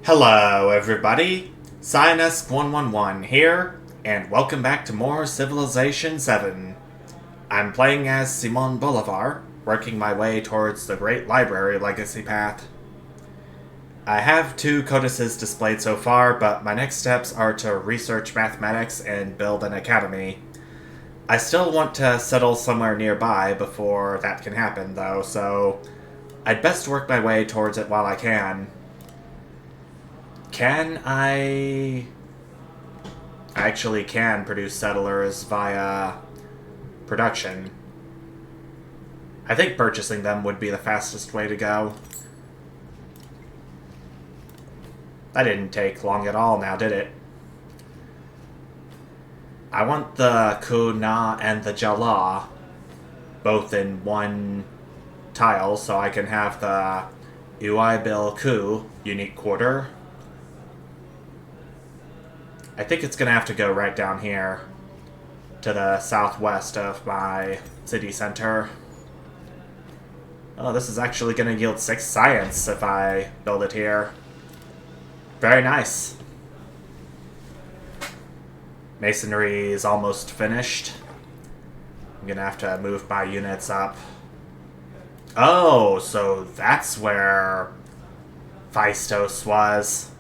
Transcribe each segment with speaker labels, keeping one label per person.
Speaker 1: Hello, everybody. Cyanus111 here, and welcome back to more Civilization VII. I'm playing as Simon Bolivar, working my way towards the Great Library Legacy Path. I have 2 codices displayed so far, but my next steps are to research mathematics and build an academy. I still want to settle somewhere nearby before that can happen, though, so I'd best work my way towards it while I can. I actually can produce settlers via production. I think purchasing them would be the fastest way to go. That didn't take long at all now, did it? I want the Kuna and the Jala both in one tile so I can have the Uibil Ku unique quarter. I think it's going to have to go right down here to the southwest of my city center. Oh, this is actually going to yield 6 science if I build it here. Very nice. Masonry is almost finished. I'm going to have to move my units up. Oh, so that's where Phaistos was.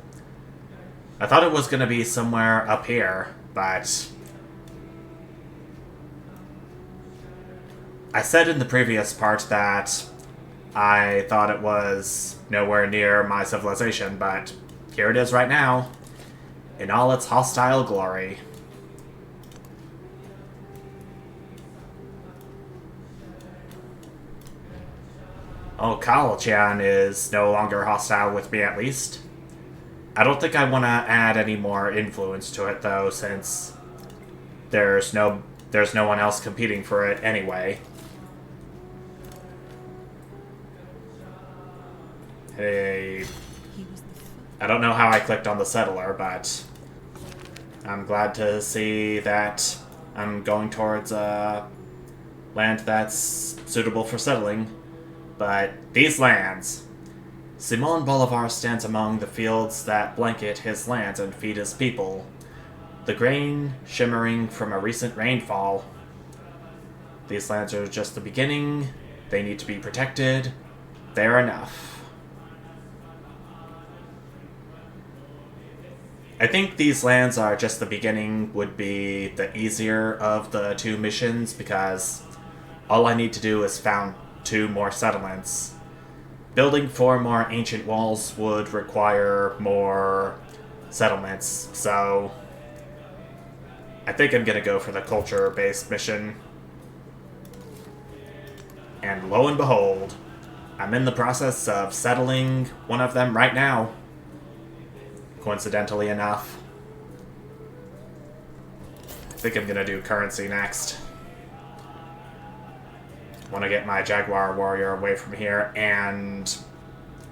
Speaker 1: I thought it was going to be somewhere up here, but I said in the previous part that I thought it was nowhere near my civilization, but here it is right now, in all its hostile glory. Oh, Kal-Chan is no longer hostile with me, at least. I don't think I want to add any more influence to it, though, since there's no one else competing for it anyway. Hey, I don't know how I clicked on the settler, but I'm glad to see that I'm going towards a land that's suitable for settling. But these lands... Simon Bolivar stands among the fields that blanket his lands and feed his people, the grain shimmering from a recent rainfall. These lands are just the beginning. They need to be protected. They're enough. I think these lands are just the beginning would be the easier of the 2 missions, because all I need to do is found 2 more settlements. Building 4 more ancient walls would require more settlements, so I think I'm gonna go for the culture-based mission. And lo and behold, I'm in the process of settling one of them right now. Coincidentally enough. I think I'm gonna do currency next. Want to get my Jaguar warrior away from here, and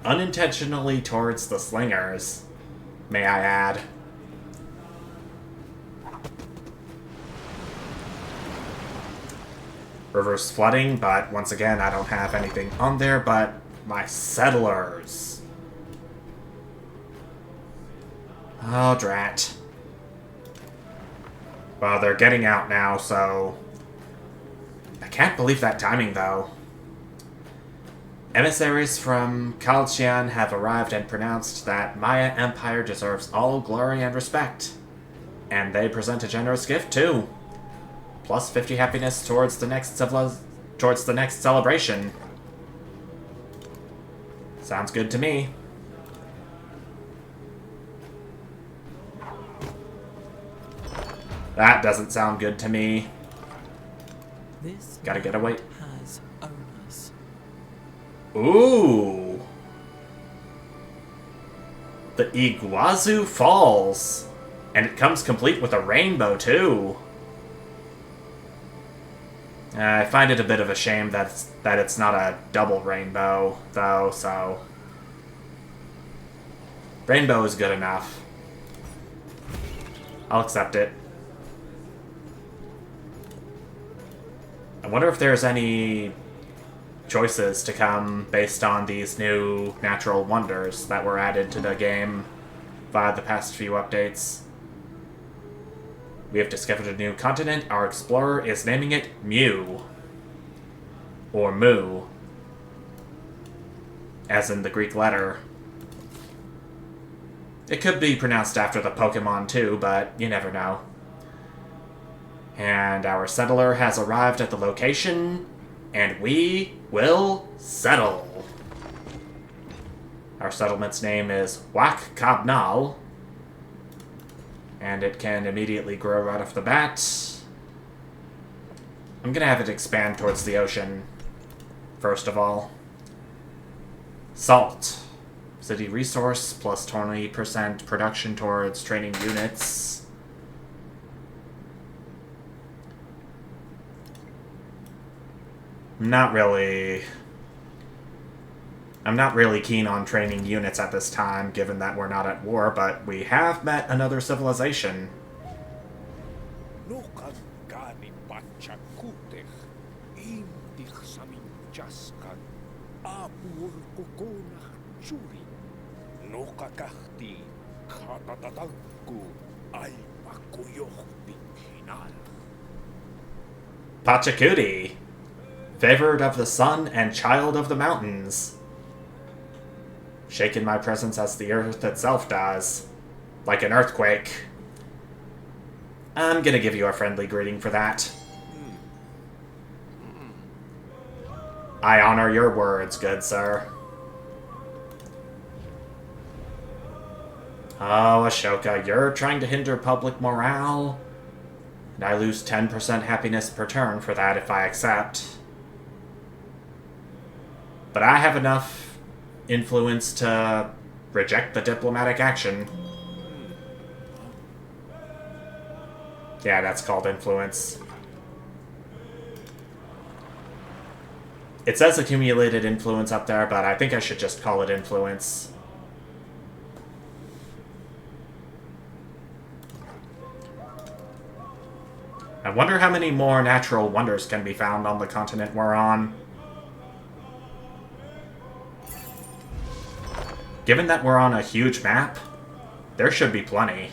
Speaker 1: unintentionally towards the slingers, may I add. Reverse flooding, but once again, I don't have anything on there but my settlers. Oh, drat. Well, they're getting out now, so... I can't believe that timing, though. Emissaries from Kal-Chan have arrived and pronounced that Maya Empire deserves all glory and respect. And they present a generous gift, too. Plus 50 happiness towards the next celebration. Sounds good to me. That doesn't sound good to me.
Speaker 2: This
Speaker 1: Gotta get away.
Speaker 2: Has owners.
Speaker 1: Ooh. The Iguazu Falls. And it comes complete with a rainbow, too. I find it a bit of a shame that it's not a double rainbow, though, so... Rainbow is good enough. I'll accept it. I wonder if there's any choices to come based on these new natural wonders that were added to the game via the past few updates. We have discovered a new continent. Our explorer is naming it Mew. Or Mu. As in the Greek letter. It could be pronounced after the Pokemon too, but you never know. And our settler has arrived at the location, and we will settle. Our settlement's name is Wak Kabnal, and it can immediately grow right off the bat. I'm gonna have it expand towards the ocean, first of all. Salt. City resource, plus 20% production towards training units. I'm not really keen on training units at this time, given that we're not at war, but we have met another civilization. Pachacuti, favored of the sun and child of the mountains. Shaken my presence as the earth itself does, like an earthquake. I'm gonna give you a friendly greeting for that. I honor your words, good sir. Oh, Ashoka, you're trying to hinder public morale? And I lose 10% happiness per turn for that if I accept. But I have enough influence to reject the diplomatic action. Yeah, that's called influence. It says accumulated influence up there, but I think I should just call it influence. I wonder how many more natural wonders can be found on the continent we're on. Given that we're on a huge map, there should be plenty.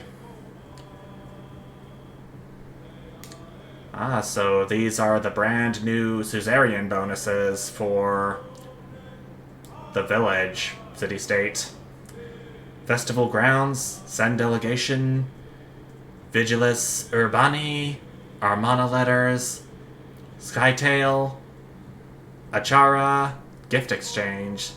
Speaker 1: Ah, so these are the brand new Suzerain bonuses for the village, city-state. Festival grounds, send delegation, Vigilis Urbani, Armana letters, Skytail, Achara, gift exchange.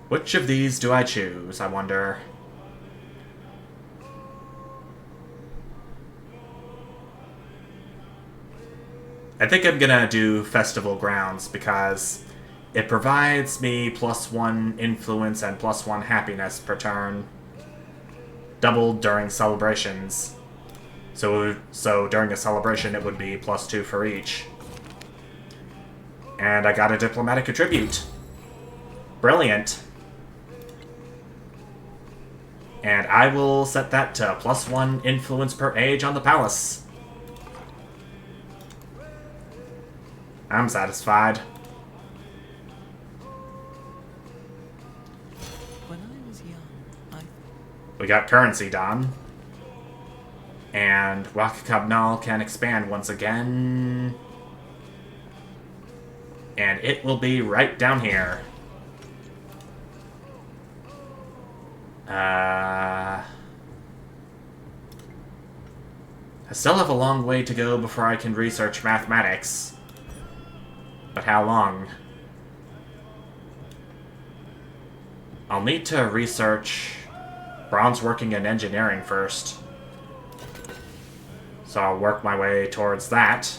Speaker 1: Which of these do I choose, I wonder? I think I'm gonna do Festival Grounds because it provides me +1 influence and +1 happiness per turn. Doubled during celebrations. So during a celebration it would be +2 for each. And I got a diplomatic attribute. Brilliant. And I will set that to +1 influence per age on the palace. I'm satisfied.
Speaker 2: When I was young,
Speaker 1: We got currency done. And Rakakabnal can expand once again. And it will be right down here. I still have a long way to go before I can research mathematics. But how long? I'll need to research bronze working and engineering first. So I'll work my way towards that.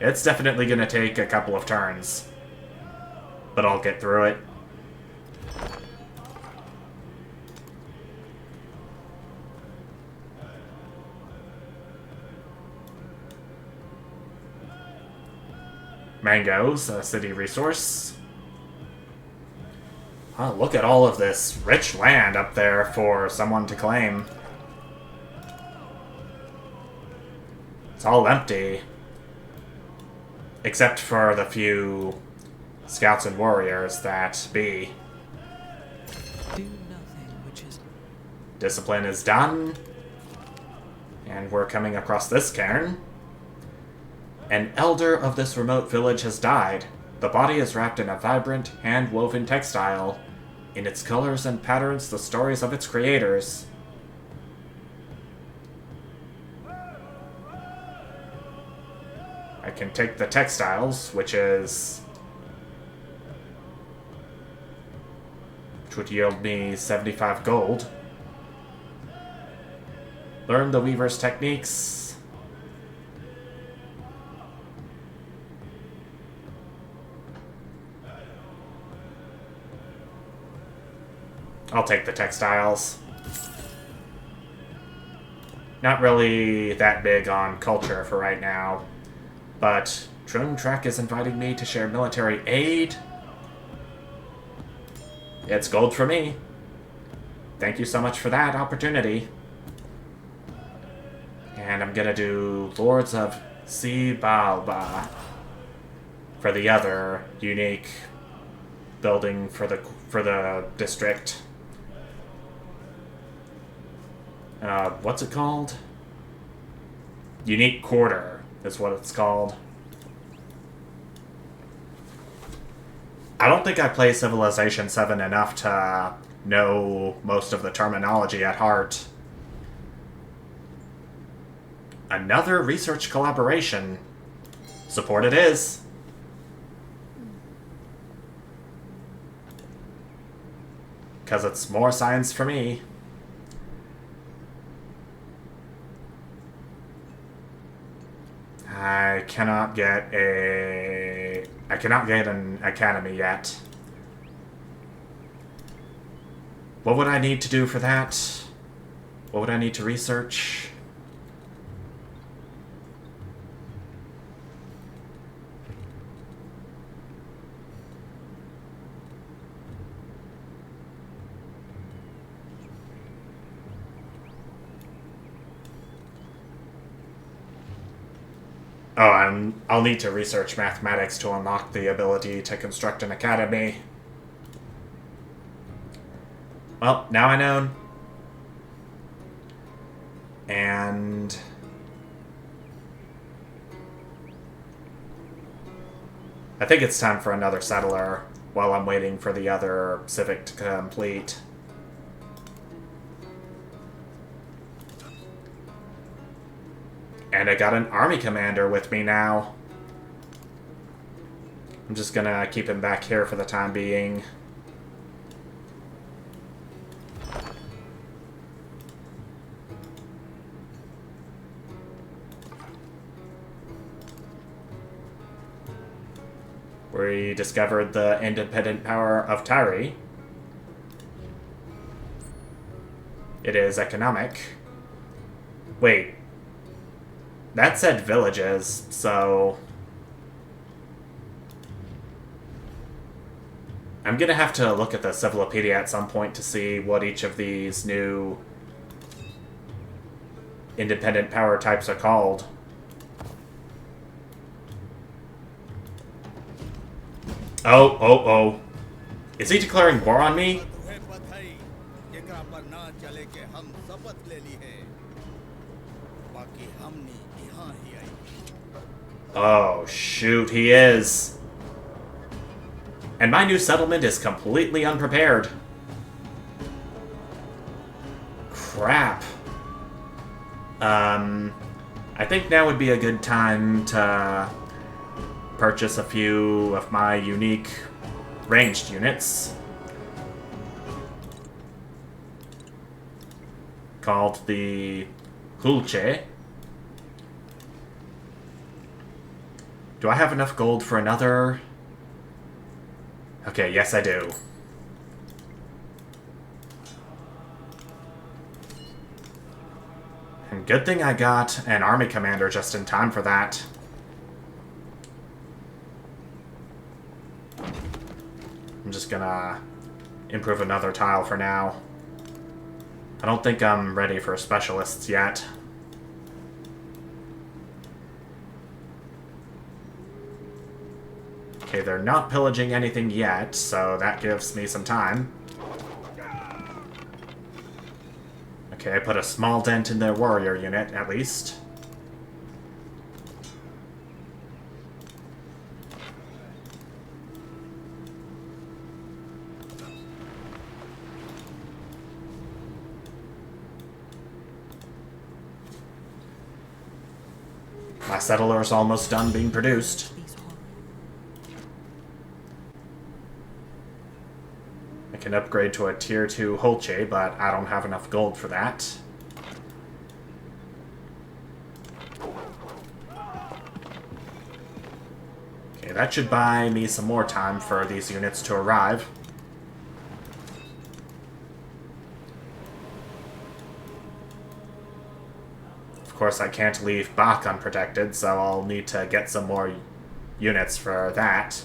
Speaker 1: It's definitely going to take a couple of turns. But I'll get through it. Mangoes, a city resource. Oh, look at all of this rich land up there for someone to claim. It's all empty. Except for the few scouts and warriors that be.
Speaker 2: Do nothing which is...
Speaker 1: Discipline is done. And we're coming across this cairn. An elder of this remote village has died. The body is wrapped in a vibrant, hand-woven textile. In its colors and patterns, the stories of its creators. I can take the textiles, which would yield me 75 gold. Learn the weaver's techniques. I'll take the textiles. Not really that big on culture for right now. But Drone Trek is inviting me to share military aid. It's gold for me. Thank you so much for that opportunity. And I'm gonna do Lords of Sibalba for the other unique building for the district. What's it called? Unique Quarter is what it's called. I don't think I play Civilization 7 enough to know most of the terminology at heart. Another research collaboration. Support it is. Because it's more science for me. I cannot get an academy yet. What would I need to do for that? What would I need to research? Oh, I'll need to research mathematics to unlock the ability to construct an academy. Well, now I know. And I think it's time for another settler while I'm waiting for the other civic to complete. And I got an army commander with me now. I'm just gonna keep him back here for the time being. We discovered the independent power of Tyre. It is economic. Wait. That said villages, so... I'm gonna have to look at the Civilopedia at some point to see what each of these new independent power types are called. Oh. Is he declaring war on me? Oh, shoot, he is. And my new settlement is completely unprepared. Crap. I think now would be a good time to purchase a few of my unique ranged units. Called the Hulche. Do I have enough gold for another? Okay, yes I do. And good thing I got an army commander just in time for that. I'm just gonna improve another tile for now. I don't think I'm ready for specialists yet. Okay, they're not pillaging anything yet, so that gives me some time. Okay, I put a small dent in their warrior unit, at least. My settler's almost done being produced. I can upgrade to a tier 2 Holche, but I don't have enough gold for that. Okay, that should buy me some more time for these units to arrive. Of course, I can't leave Bach unprotected, so I'll need to get some more units for that,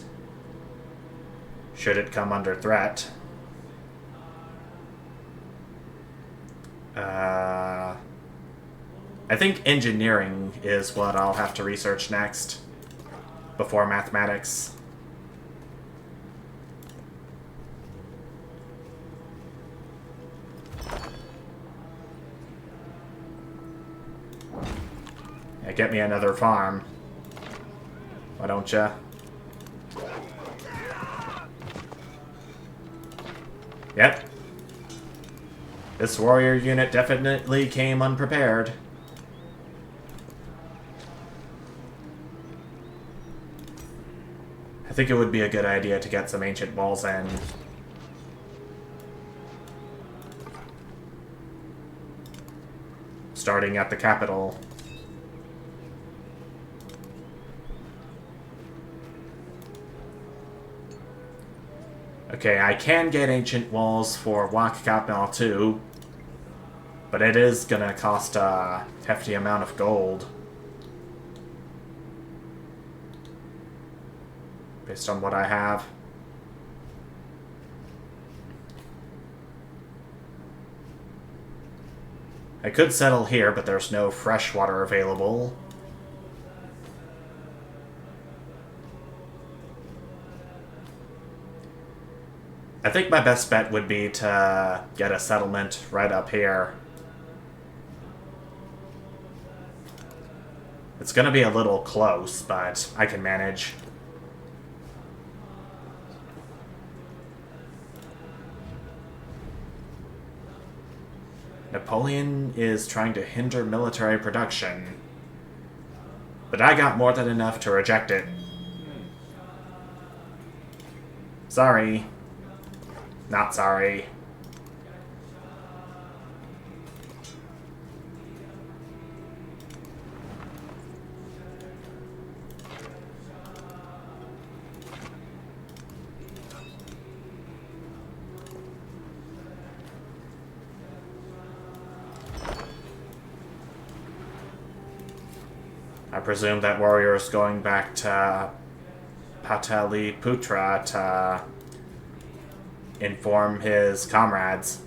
Speaker 1: should it come under threat. I think engineering is what I'll have to research next, before mathematics. Yeah, get me another farm. Why don't ya? Yep. This warrior unit definitely came unprepared. I think it would be a good idea to get some ancient walls in. Starting at the capital. Okay, I can get ancient walls for Wakakapnal too, but it is gonna cost a hefty amount of gold. Based on what I have. I could settle here, but there's no fresh water available. I think my best bet would be to get a settlement right up here. It's gonna be a little close, but I can manage. Napoleon is trying to hinder military production, but I got more than enough to reject it. Sorry. Not sorry. I presume that warrior is going back to Pataliputra to inform his comrades.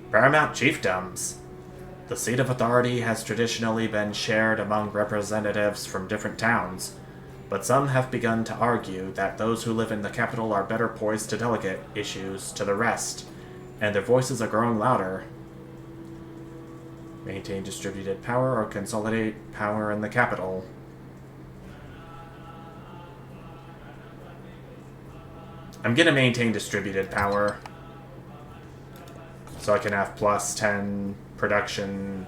Speaker 1: Paramount Chiefdoms. The seat of authority has traditionally been shared among representatives from different towns, but some have begun to argue that those who live in the capital are better poised to delegate issues to the rest, and their voices are growing louder. Maintain distributed power or consolidate power in the capital. I'm gonna maintain distributed power, so I can have plus 10 production,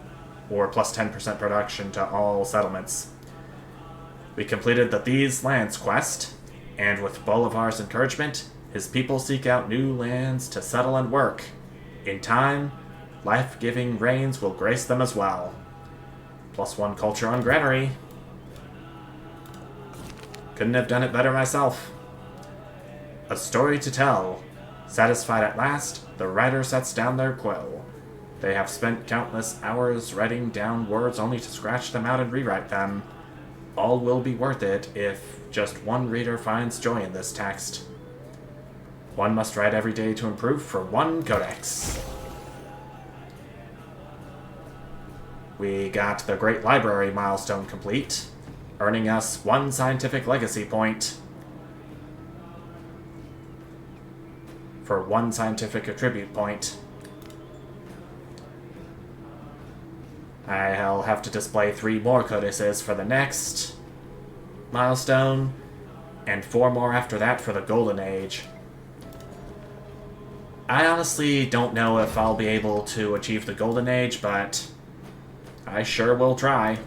Speaker 1: or plus 10% production to all settlements. We completed the These Lands quest, and with Bolivar's encouragement, his people seek out new lands to settle and work. In time, life-giving rains will grace them as well. Plus 1 culture on granary. Couldn't have done it better myself. A story to tell. Satisfied at last, the writer sets down their quill. They have spent countless hours writing down words only to scratch them out and rewrite them. all will be worth it if just one reader finds joy in this text. One must write every day to improve for one codex. We got the Great Library milestone complete, earning us 1 scientific legacy point for 1 scientific attribute point. I'll have to display 3 more codices for the next milestone, and 4 more after that for the Golden Age. I honestly don't know if I'll be able to achieve the Golden Age, but I sure will try.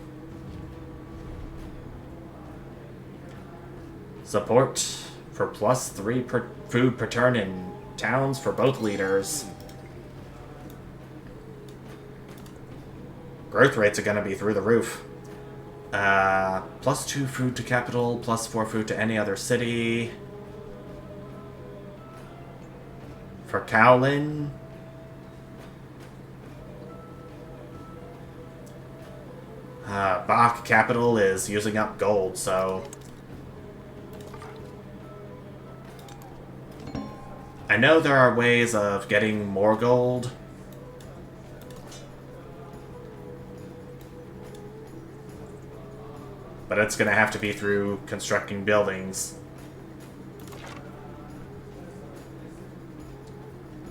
Speaker 1: Support for +3 per food per turn in towns for both leaders. Growth rates are going to be through the roof. +2 food to capital, +4 food to any other city. For Kowlin. Bach capital is using up gold, so I know there are ways of getting more gold. But it's going to have to be through constructing buildings.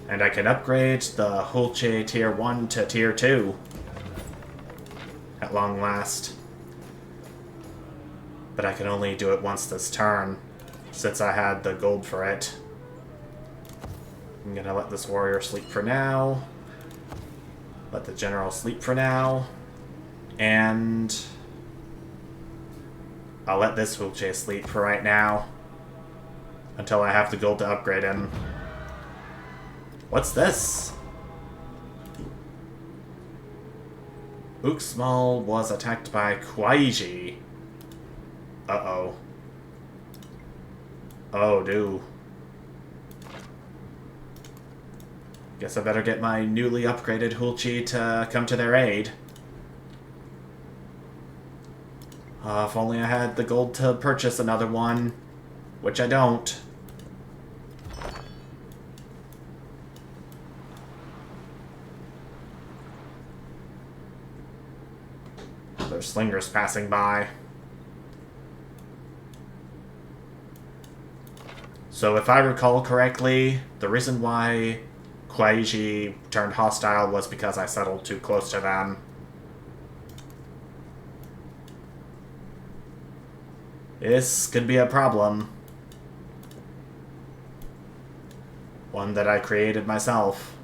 Speaker 1: And I can upgrade the Hulche Tier 1 to Tier 2 at long last. But I can only do it once this turn, since I had the gold for it. I'm gonna let this warrior sleep for now. Let the general sleep for now. And I'll let this Hulche sleep for right now, until I have the gold to upgrade him. What's this? Uxmal was attacked by Kwaiji. Uh-oh. Oh, dude. Guess I better get my newly upgraded Hulchi to come to their aid. If only I had the gold to purchase another one, which I don't. There's slingers passing by. So if I recall correctly, the reason why Kwaiji turned hostile was because I settled too close to them. This could be a problem. One that I created myself.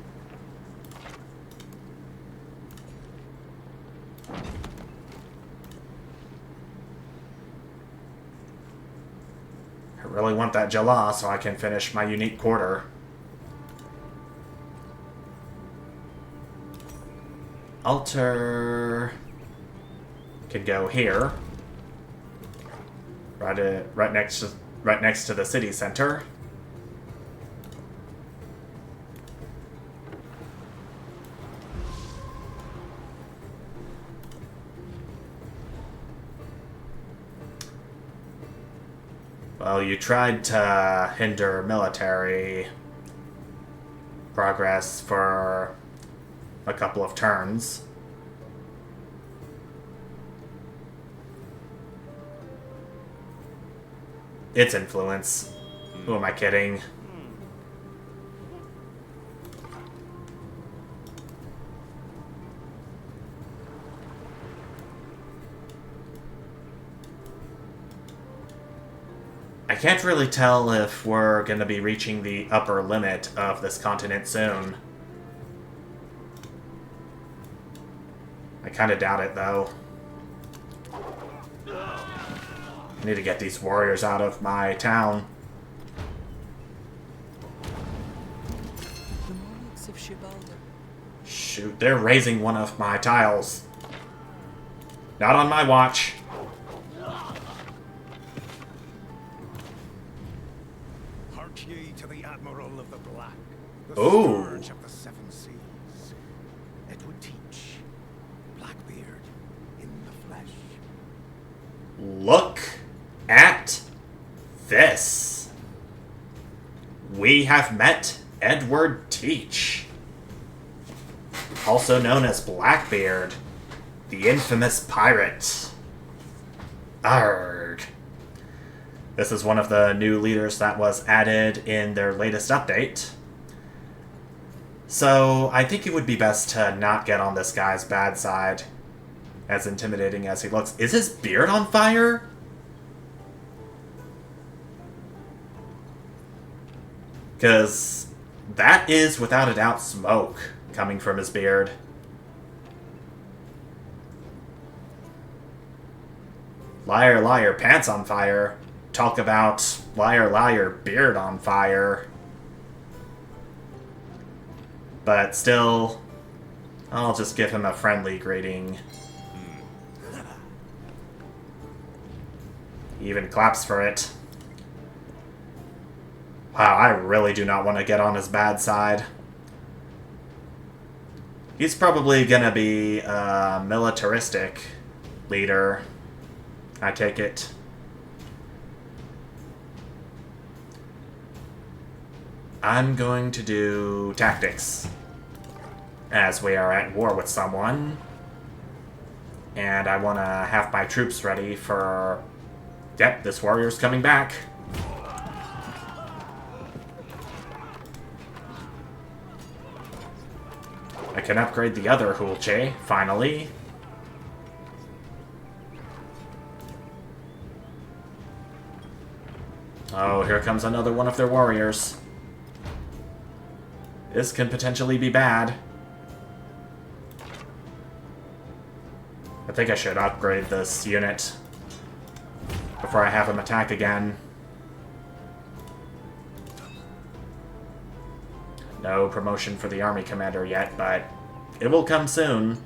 Speaker 1: I really want that Jala so I can finish my unique quarter. Altar could go here. Right next to the city center. Well, you tried to hinder military progress for a couple of turns. Its influence. Who am I kidding? I can't really tell if we're going to be reaching the upper limit of this continent soon. I kind of doubt it, though. I need to get these warriors out of my town.
Speaker 2: The monarchs of Shibalda.
Speaker 1: Shoot, they're raising one of my tiles. Not on my watch.
Speaker 3: Hark ye to the Admiral of the Black, the
Speaker 1: Scourge
Speaker 3: of the Seven Seas. It would teach Blackbeard in the flesh.
Speaker 1: look at this. We have met Edward Teach, also known as Blackbeard, the infamous pirate. Arrgh. This is one of the new leaders that was added in their latest update. So I think it would be best to not get on this guy's bad side, as intimidating as he looks. Is his beard on fire? Because that is, without a doubt, smoke coming from his beard. Liar, liar, pants on fire. Talk about liar, liar, beard on fire. But still, I'll just give him a friendly greeting. He even claps for it. Wow, I really do not want to get on his bad side. He's probably gonna be a militaristic leader, I take it. I'm going to do tactics, as we are at war with someone. And I want to have my troops ready for... Yep, this warrior's coming back. I can upgrade the other Hulche, finally. Oh, here comes another one of their warriors. This can potentially be bad. I think I should upgrade this unit before I have him attack again. No promotion for the army commander yet, but it will come soon.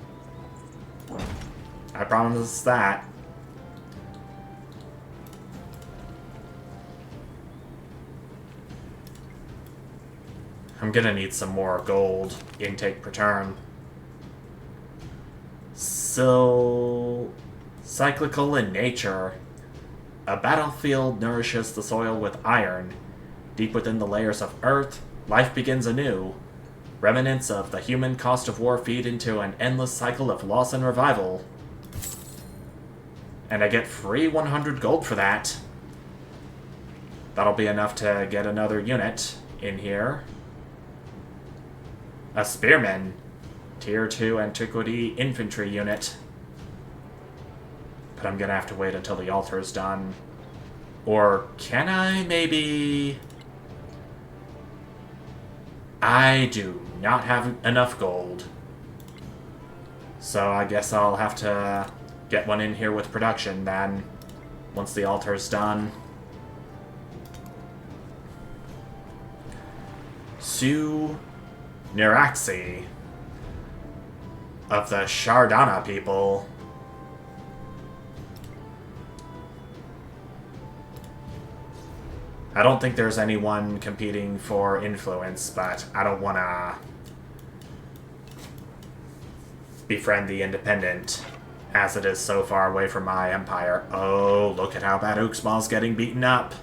Speaker 1: I promise that. I'm gonna need some more gold intake per turn. So, cyclical in nature. A battlefield nourishes the soil with iron. Deep within the layers of earth, life begins anew. Remnants of the human cost of war feed into an endless cycle of loss and revival. And I get free 100 gold for that. That'll be enough to get another unit in here. A spearman. Tier 2 antiquity infantry unit. But I'm gonna have to wait until the altar is done. Or can I maybe... I do not have enough gold. So I guess I'll have to get one in here with production then, once the altar is done. Sue Niraxi of the Shardana people. I don't think there's anyone competing for influence, but I don't want to befriend the independent, as it is so far away from my empire. Oh, look at how bad Uxmal's getting beaten up.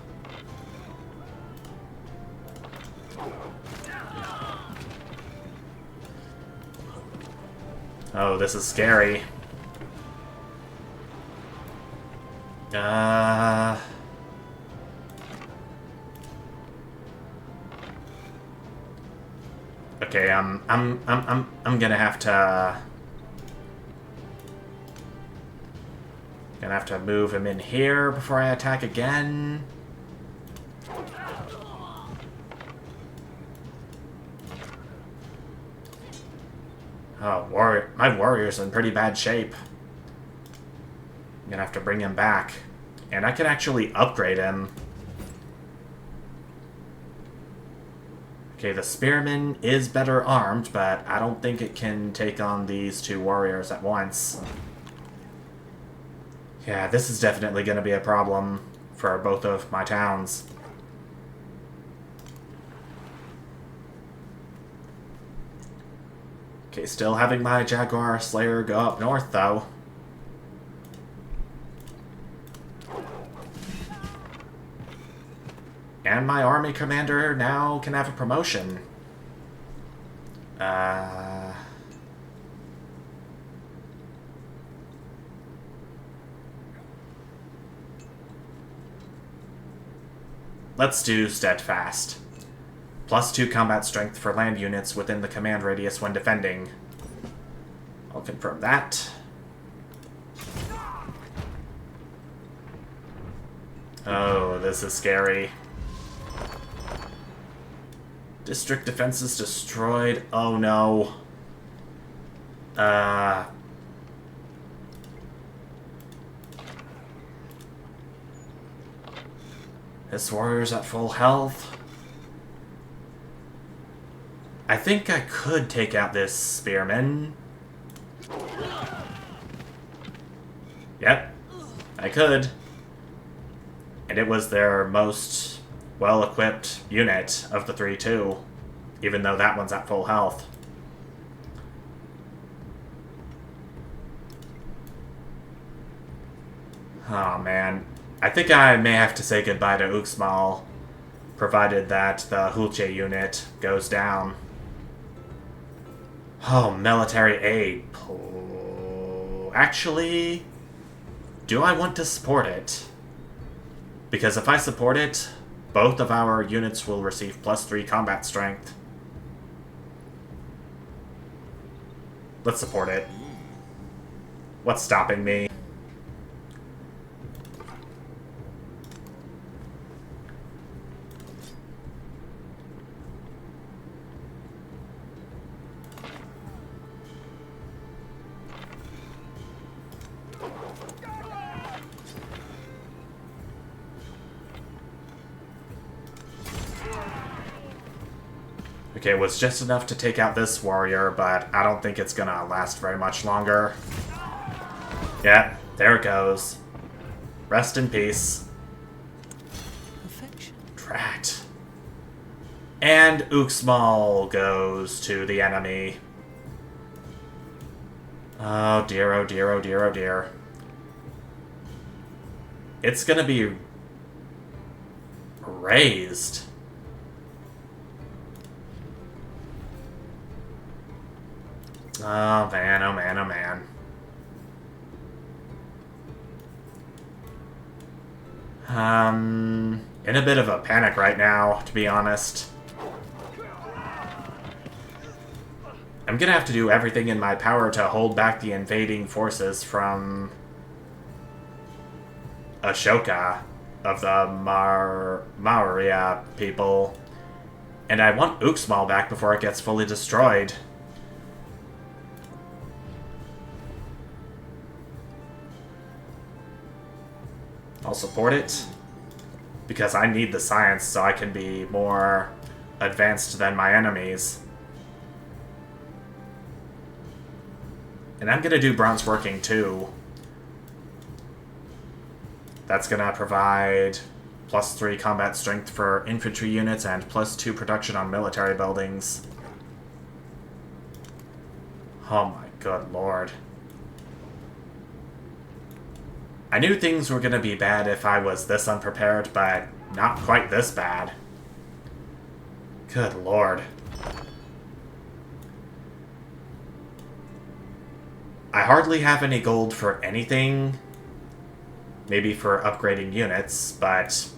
Speaker 1: Oh, this is scary. Okay, I'm gonna have to move him in here before I attack again. Oh, my warrior's in pretty bad shape. I'm gonna have to bring him back. And I can actually upgrade him. Okay, the spearman is better armed, but I don't think it can take on these two warriors at once. Yeah, this is definitely going to be a problem for both of my towns. Okay, still having my Jaguar Slayer go up north, though. And my army commander now can have a promotion. Let's do Steadfast. +2 combat strength for land units within the command radius when defending. I'll confirm that. Oh, this is scary. District defenses destroyed. Oh no. His warrior's at full health. I think I could take out this spearman. Yep, I could. And it was their most well-equipped unit of the 3 too, even though that one's at full health. Oh man, I think I may have to say goodbye to Uxmal, provided that the Hulche unit goes down. Oh, military aid. Actually, do I want to support it? Because if I support it, both of our units will receive +3 combat strength. Let's support it. What's stopping me? Okay, it was just enough to take out this warrior, but I don't think it's gonna last very much longer. Yeah, there it goes. Rest in peace.
Speaker 2: Perfection.
Speaker 1: Drat. And Uxmal goes to the enemy. Oh dear, oh dear, oh dear, oh dear. It's gonna be raised. Oh man, oh man, oh man. In a bit of a panic right now, to be honest. I'm gonna have to do everything in my power to hold back the invading forces from Ashoka of the Maurya people. And I want Uxmal back before it gets fully destroyed. I'll support it, because I need the science so I can be more advanced than my enemies. And I'm gonna do bronze working too. That's gonna provide +3 combat strength for infantry units and +2 production on military buildings. Oh my good lord. I knew things were gonna be bad if I was this unprepared, but not quite this bad. Good lord. I hardly have any gold for anything. Maybe for upgrading units, but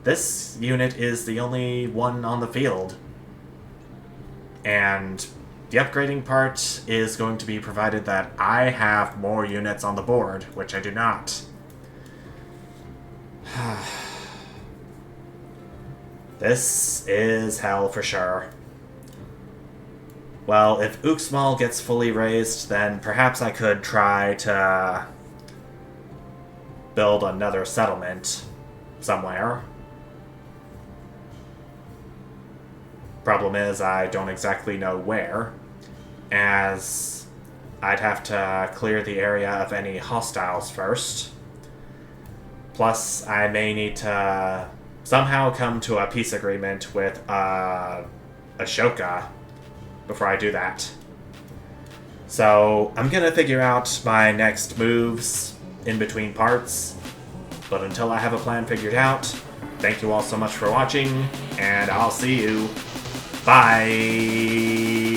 Speaker 1: this unit is the only one on the field. And the upgrading part is going to be provided that I have more units on the board, which I do not. This is hell for sure. Well, if Uxmal gets fully raised, then perhaps I could try to build another settlement somewhere. Problem is, I don't exactly know where, as I'd have to clear the area of any hostiles first. Plus, I may need to somehow come to a peace agreement with Ashoka before I do that. So, I'm gonna figure out my next moves in between parts, but until I have a plan figured out, thank you all so much for watching, and I'll see you. Bye!